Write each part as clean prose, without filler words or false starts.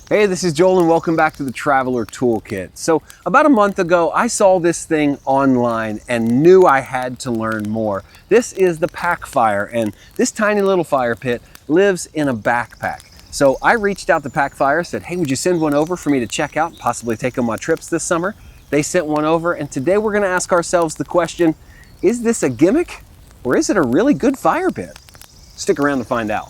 Hey, this is Joel and welcome back to the Traveler Toolkit. So about a month ago, I saw this thing online and knew I had to learn more. This is the Packfire, and this tiny little fire pit lives in a backpack. So I reached out to Packfire, said, hey, would you send one over for me to check out, possibly take on my trips this summer? They sent one over, and today we're gonna ask ourselves the question, is this a gimmick or is it a really good fire pit? Stick around to find out.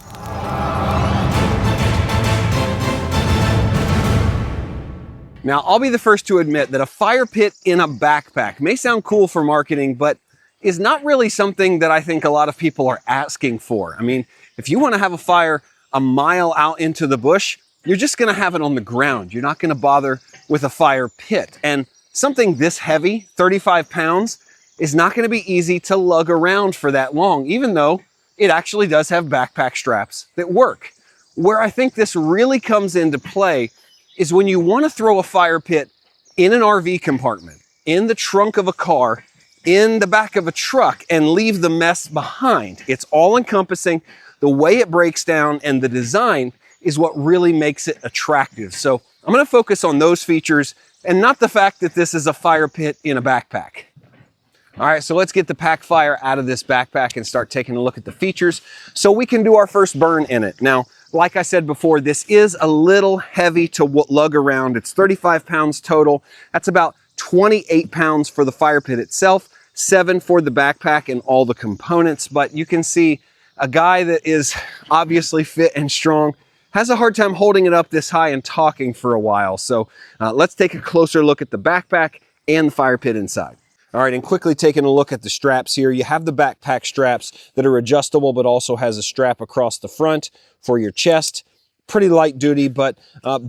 Now, I'll be the first to admit that a fire pit in a backpack may sound cool for marketing, but is not really something that I think a lot of people are asking for. I mean, if you want to have a fire a mile out into the bush, you're just going to have it on the ground. You're not going to bother with a fire pit. And something this heavy, 35 pounds, is not going to be easy to lug around for that long, even though it actually does have backpack straps that work. Where I think this really comes into play is when you want to throw a fire pit in an RV compartment, in the trunk of a car, in the back of a truck, and leave the mess behind. It's all encompassing. The way it breaks down and the design is what really makes it attractive. So I'm going to focus on those features and not the fact that this is a fire pit in a backpack. All right, so let's get the Packfire out of this backpack and start taking a look at the features so we can do our first burn in it. Now, like I said before, this is a little heavy to lug around. It's 35 pounds total. That's about 28 pounds for the fire pit itself, 7 for the backpack and all the components. But you can see a guy that is obviously fit and strong has a hard time holding it up this high and talking for a while. So let's take a closer look at the backpack and the fire pit inside. All right, and quickly taking a look at the straps here, you have the backpack straps that are adjustable, but also has a strap across the front for your chest. Pretty light duty, but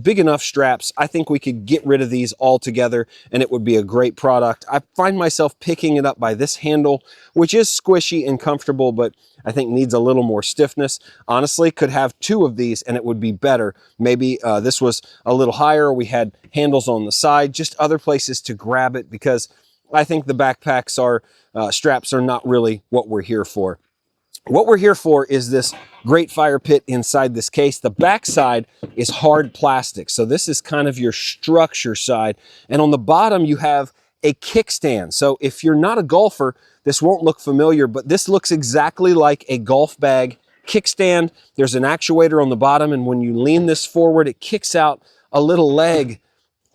big enough straps. I think we could get rid of these altogether and it would be a great product. I find myself picking it up by this handle, which is squishy and comfortable, but I think needs a little more stiffness. Honestly, could have 2 of these and it would be better. Maybe this was a little higher. We had handles on the side, just other places to grab it, because I think the backpacks straps are not really what we're here for. What we're here for is this great fire pit inside this case. The back side is hard plastic. So this is kind of your structure side. And on the bottom, you have a kickstand. So if you're not a golfer, this won't look familiar, but this looks exactly like a golf bag kickstand. There's an actuator on the bottom, and when you lean this forward, it kicks out a little leg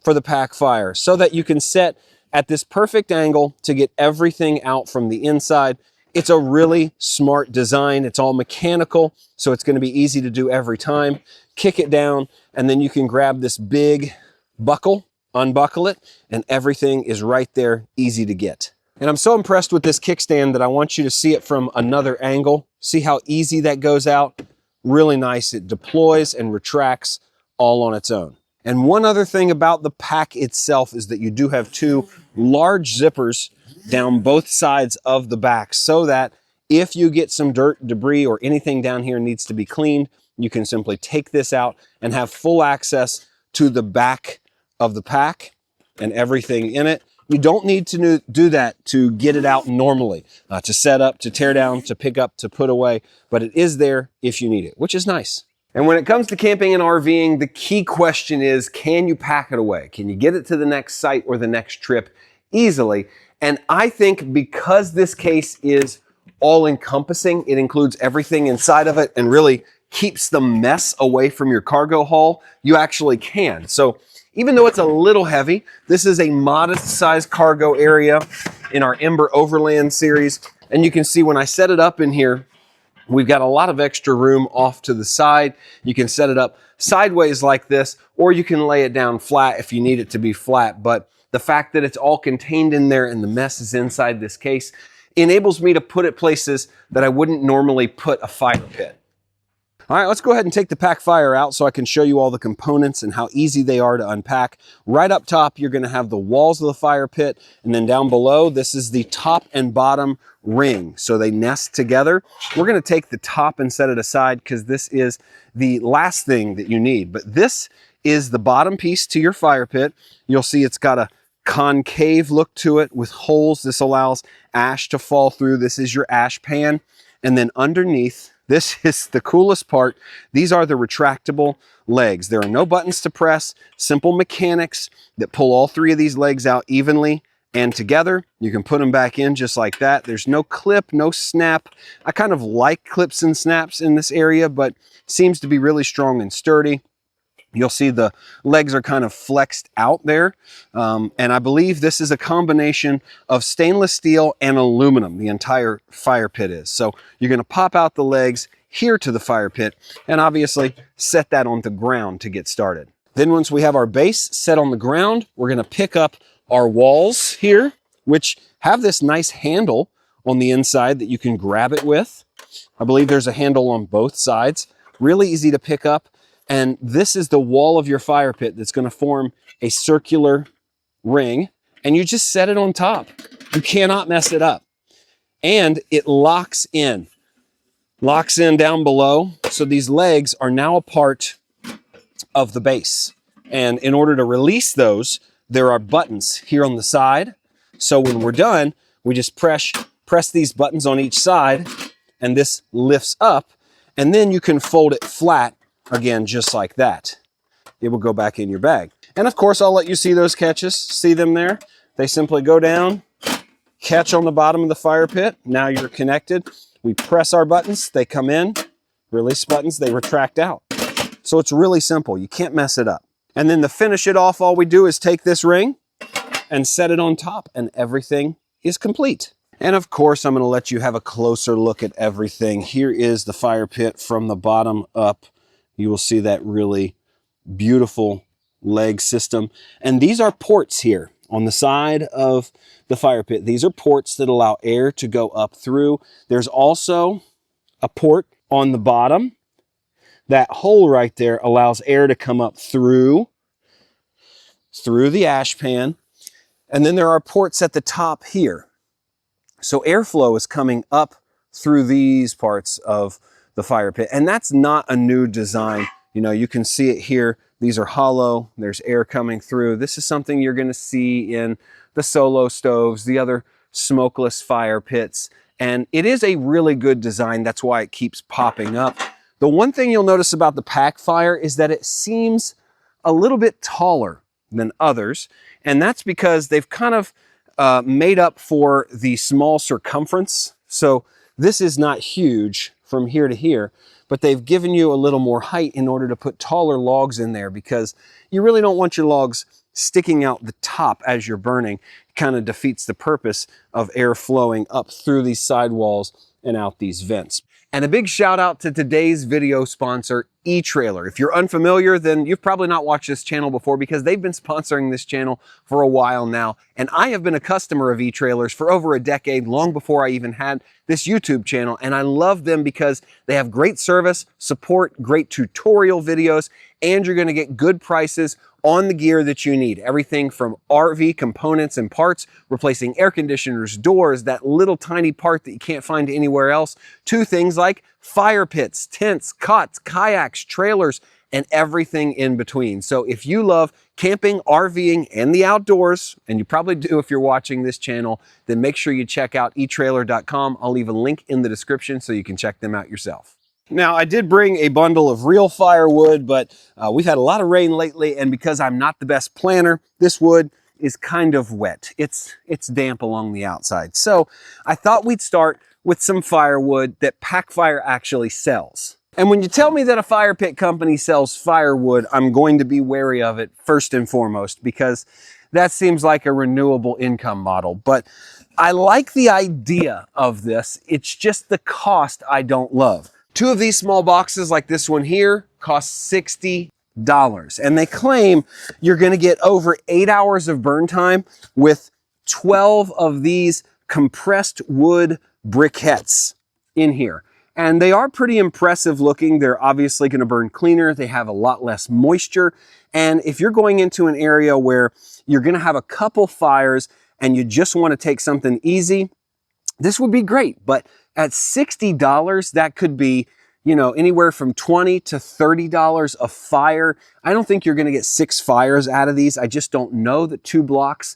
for the Packfire so that you can set at this perfect angle to get everything out from the inside. It's a really smart design. It's all mechanical, so it's going to be easy to do every time. Kick it down, and then you can grab this big buckle, unbuckle it, and everything is right there, easy to get. And I'm so impressed with this kickstand that I want you to see it from another angle. See how easy that goes out? Really nice. It deploys and retracts all on its own. And one other thing about the pack itself is that you do have 2 large zippers down both sides of the back, so that if you get some dirt, debris, or anything down here needs to be cleaned, you can simply take this out and have full access to the back of the pack and everything in it. You don't need to do that to get it out normally, to set up, to tear down, to pick up, to put away, but it is there if you need it, which is nice. And when it comes to camping and RVing, the key question is, can you pack it away? Can you get it to the next site or the next trip easily? And I think because this case is all-encompassing, it includes everything inside of it and really keeps the mess away from your cargo haul, you actually can. So even though it's a little heavy, this is a modest-sized cargo area in our Ember Overland series. And you can see when I set it up in here, we've got a lot of extra room off to the side. You can set it up sideways like this, or you can lay it down flat if you need it to be flat. But the fact that it's all contained in there and the mess is inside this case enables me to put it places that I wouldn't normally put a fire pit. All right, let's go ahead and take the Packfire out so I can show you all the components and how easy they are to unpack. Right up top, you're gonna have the walls of the fire pit, and then down below, this is the top and bottom ring. So they nest together. We're gonna take the top and set it aside because this is the last thing that you need. But this is the bottom piece to your fire pit. You'll see it's got a concave look to it with holes. This allows ash to fall through. This is your ash pan. And then underneath This is the coolest part. These are the retractable legs. There are no buttons to press, simple mechanics that pull all three of these legs out evenly and together. You can put them back in just like that. There's no clip, no snap. I kind of like clips and snaps in this area, but seems to be really strong and sturdy. You'll see the legs are kind of flexed out there. And I believe this is a combination of stainless steel and aluminum, the entire fire pit is. So you're gonna pop out the legs here to the fire pit and obviously set that on the ground to get started. Then once we have our base set on the ground, we're gonna pick up our walls here, which have this nice handle on the inside that you can grab it with. I believe there's a handle on both sides. Really easy to pick up. And this is the wall of your fire pit that's going to form a circular ring, and you just set it on top. You cannot mess it up. And it locks in down below. So these legs are now a part of the base. And in order to release those, there are buttons here on the side. So when we're done, we just press these buttons on each side, and this lifts up, and then you can fold it flat again, just like that. It will go back in your bag. And of course, I'll let you see those catches. See them there? They simply go down, catch on the bottom of the fire pit. Now you're connected. We press our buttons, they come in, release buttons, they retract out. So it's really simple. You can't mess it up. And then to finish it off, all we do is take this ring and set it on top, and everything is complete. And of course, I'm going to let you have a closer look at everything. Here is the fire pit from the bottom up. You will see that really beautiful leg system. And these are ports here on the side of the fire pit. These are ports that allow air to go up through. There's also a port on the bottom. That hole right there allows air to come up through the ash pan. And then there are ports at the top here. So airflow is coming up through these parts of the fire pit. And that's not a new design. You know, you can see it here. These are hollow. There's air coming through. This is something you're going to see in the solo stoves, the other smokeless fire pits. And it is a really good design. That's why it keeps popping up. The one thing you'll notice about the Packfire is that it seems a little bit taller than others. And that's because they've kind of made up for the small circumference. So this is not huge from here to here, but they've given you a little more height in order to put taller logs in there, because you really don't want your logs sticking out the top as you're burning. It kind of defeats the purpose of air flowing up through these sidewalls and out these vents. And a big shout out to today's video sponsor, etrailer. If you're unfamiliar, then you've probably not watched this channel before, because they've been sponsoring this channel for a while now. And I have been a customer of etrailers for over a decade, long before I even had this YouTube channel. And I love them because they have great service, support, great tutorial videos, and you're going to get good prices on the gear that you need. Everything from RV components and parts, replacing air conditioners, doors, that little tiny part that you can't find anywhere else, to things like fire pits, tents, cots, kayaks, trailers, and everything in between. So if you love camping, RVing, and the outdoors, and you probably do if you're watching this channel, then make sure you check out etrailer.com. I'll leave a link in the description so you can check them out yourself. Now, I did bring a bundle of real firewood, but we've had a lot of rain lately, and because I'm not the best planner, this wood is kind of wet. It's damp along the outside. So I thought we'd start with some firewood that Packfire actually sells. And when you tell me that a fire pit company sells firewood, I'm going to be wary of it first and foremost, because that seems like a renewable income model. But I like the idea of this. It's just the cost I don't love. 2 of these small boxes like this one here cost $60. And they claim you're going to get over 8 hours of burn time with 12 of these compressed wood briquettes in here. And they are pretty impressive looking. They're obviously going to burn cleaner. They have a lot less moisture. And if you're going into an area where you're going to have a couple fires and you just want to take something easy, this would be great. But at $60, that could be, you know, anywhere from $20 to $30 a fire. I don't think you're going to get 6 fires out of these. I just don't know that 2 blocks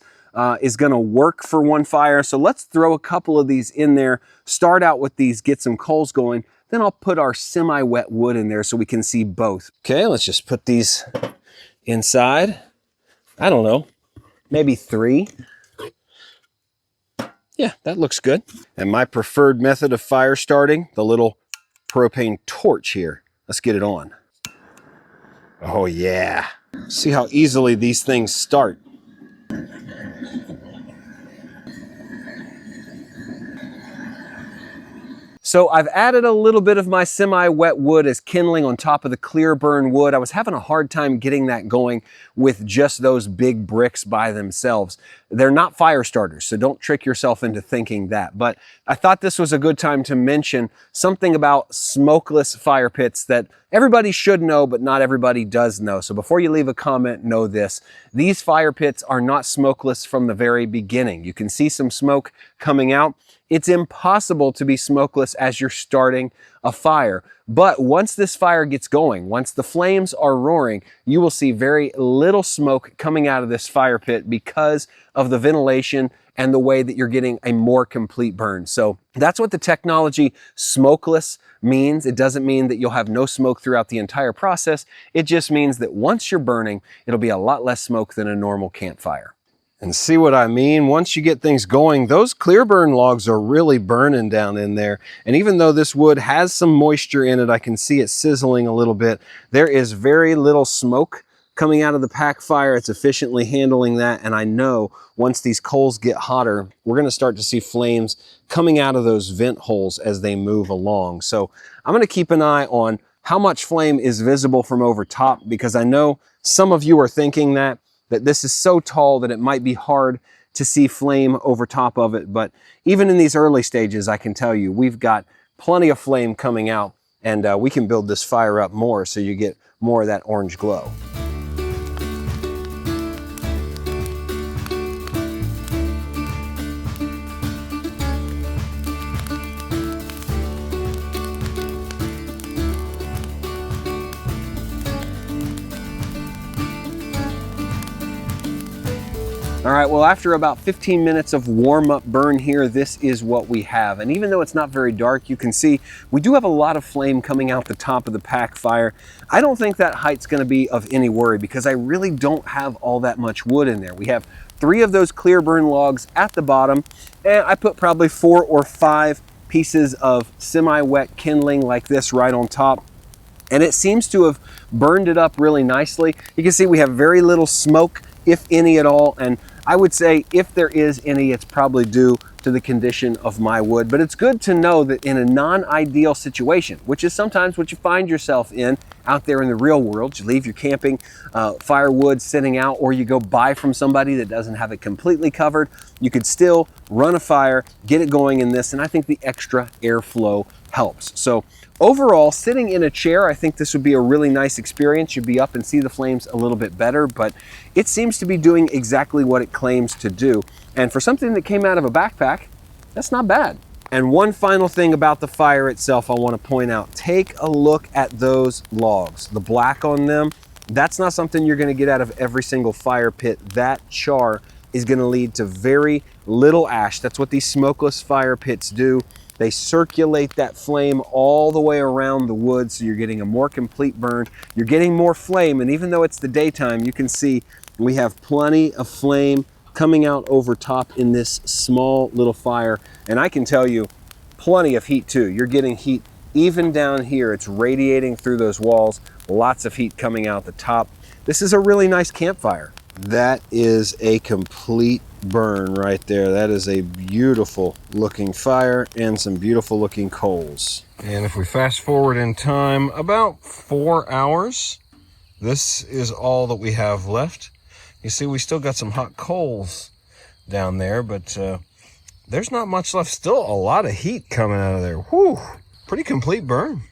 is going to work for 1 fire. So let's throw a couple of these in there, start out with these, get some coals going, then I'll put our semi-wet wood in there so we can see both. Okay, let's just put these inside. I don't know, maybe 3. Yeah, that looks good. And my preferred method of fire starting, the little propane torch here. Let's get it on. Oh yeah. See how easily these things start. So I've added a little bit of my semi-wet wood as kindling on top of the clear burn wood. I was having a hard time getting that going with just those big bricks by themselves. They're not fire starters, so don't trick yourself into thinking that. But I thought this was a good time to mention something about smokeless fire pits that everybody should know, but not everybody does know. So before you leave a comment, know this. These fire pits are not smokeless from the very beginning. You can see some smoke coming out. It's impossible to be smokeless as you're starting a fire. But once this fire gets going, once the flames are roaring, you will see very little smoke coming out of this fire pit because of the ventilation and the way that you're getting a more complete burn. So that's what the technology smokeless means. It doesn't mean that you'll have no smoke throughout the entire process. It just means that once you're burning, it'll be a lot less smoke than a normal campfire. And see what I mean? Once you get things going, those clear burn logs are really burning down in there. And even though this wood has some moisture in it, I can see it sizzling a little bit. There is very little smoke coming out of the Packfire. It's efficiently handling that. And I know once these coals get hotter, we're gonna start to see flames coming out of those vent holes as they move along. So I'm gonna keep an eye on how much flame is visible from over top, because I know some of you are thinking that this is so tall that it might be hard to see flame over top of it. But even in these early stages, I can tell you, we've got plenty of flame coming out, and we can build this fire up more so you get more of that orange glow. All right, well, after about 15 minutes of warm-up burn here, this is what we have. And even though it's not very dark, you can see we do have a lot of flame coming out the top of the Packfire. I don't think that height's gonna be of any worry because I really don't have all that much wood in there. We have 3 of those clear burn logs at the bottom, and I put probably 4 or 5 pieces of semi-wet kindling like this right on top. And it seems to have burned it up really nicely. You can see we have very little smoke, if any at all, and I would say if there is any, it's probably due to the condition of my wood. But it's good to know that in a non-ideal situation, which is sometimes what you find yourself in out there in the real world, you leave your camping firewood sitting out, or you go buy from somebody that doesn't have it completely covered, you could still run a fire, get it going in this, and I think the extra airflow helps. So overall, sitting in a chair, I think this would be a really nice experience. You'd be up and see the flames a little bit better, but it seems to be doing exactly what it claims to do. And for something that came out of a backpack, that's not bad. And one final thing about the fire itself I want to point out. Take a look at those logs. The black on them, that's not something you're going to get out of every single fire pit. That char is going to lead to very little ash. That's what these smokeless fire pits do. They circulate that flame all the way around the wood, so you're getting a more complete burn. You're getting more flame, and even though it's the daytime, you can see we have plenty of flame coming out over top in this small little fire. And I can tell you, plenty of heat too. You're getting heat even down here. It's radiating through those walls. Lots of heat coming out the top. This is a really nice campfire. That is a complete burn right there. That is a beautiful looking fire and some beautiful looking coals. And if we fast forward in time about 4 hours, this is all that we have left. You see, we still got some hot coals down there, but there's not much left. Still a lot of heat coming out of there. Whew, pretty complete burn.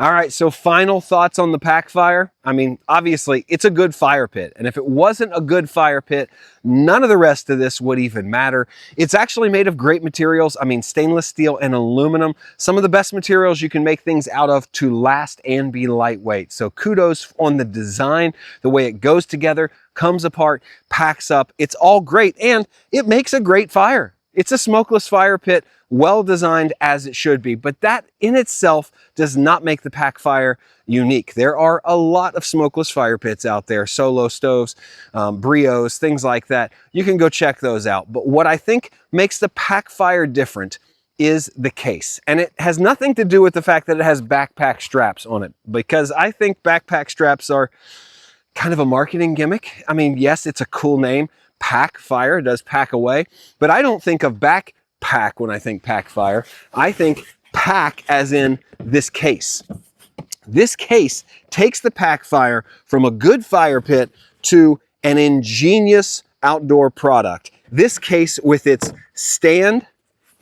All right, so final thoughts on the Packfire. I mean, obviously, it's a good fire pit. And if it wasn't a good fire pit, none of the rest of this would even matter. It's actually made of great materials. I mean, stainless steel and aluminum, some of the best materials you can make things out of to last and be lightweight. So kudos on the design, the way it goes together, comes apart, packs up. It's all great, and it makes a great fire. It's a smokeless fire pit, well designed as it should be, but that in itself does not make the Packfire unique. There are a lot of smokeless fire pits out there, solo stoves, brios, things like that. You can go check those out. But what I think makes the Packfire different is the case. And it has nothing to do with the fact that it has backpack straps on it, because I think backpack straps are kind of a marketing gimmick. I mean, yes, it's a cool name. Packfire does pack away, but I don't think of backpack when I think Packfire. I think pack as in this case. This case takes the Packfire from a good fire pit to an ingenious outdoor product. This case with its stand,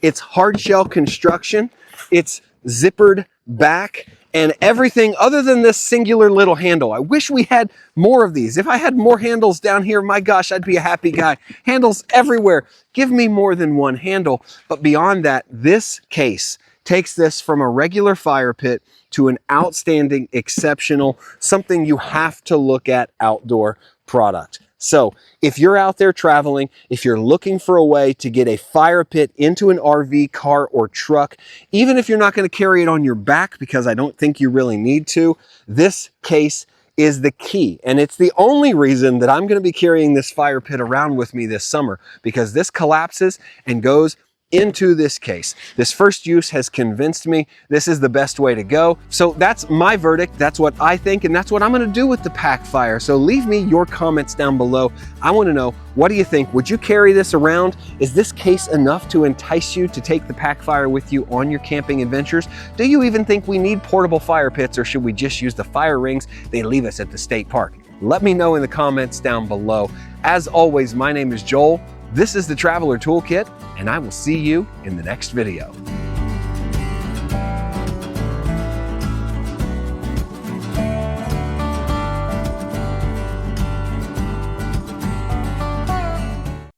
its hard shell construction, its zippered back, and everything other than this singular little handle. I wish we had more of these. If I had more handles down here, my gosh, I'd be a happy guy. Handles everywhere. Give me more than one handle. But beyond that, this case takes this from a regular fire pit to an outstanding, exceptional, something you have to look at outdoor product. So if you're out there traveling, if you're looking for a way to get a fire pit into an RV, car, or truck, even if you're not going to carry it on your back, because I don't think you really need to, this case is the key. And it's the only reason that I'm going to be carrying this fire pit around with me this summer, because this collapses and goes into this case. This first use has convinced me this is the best way to go. So that's my verdict. That's what I think, and that's what I'm going to do with the Packfire. So leave me your comments down below. I want to know, what do you think? Would you carry this around? Is this case enough to entice you to take the Packfire with you on your camping adventures? Do you even think we need portable fire pits, or should we just use the fire rings they leave us at the state park? Let me know in the comments down below. As always, my name is Joel. This is the Traveler Toolkit, and I will see you in the next video.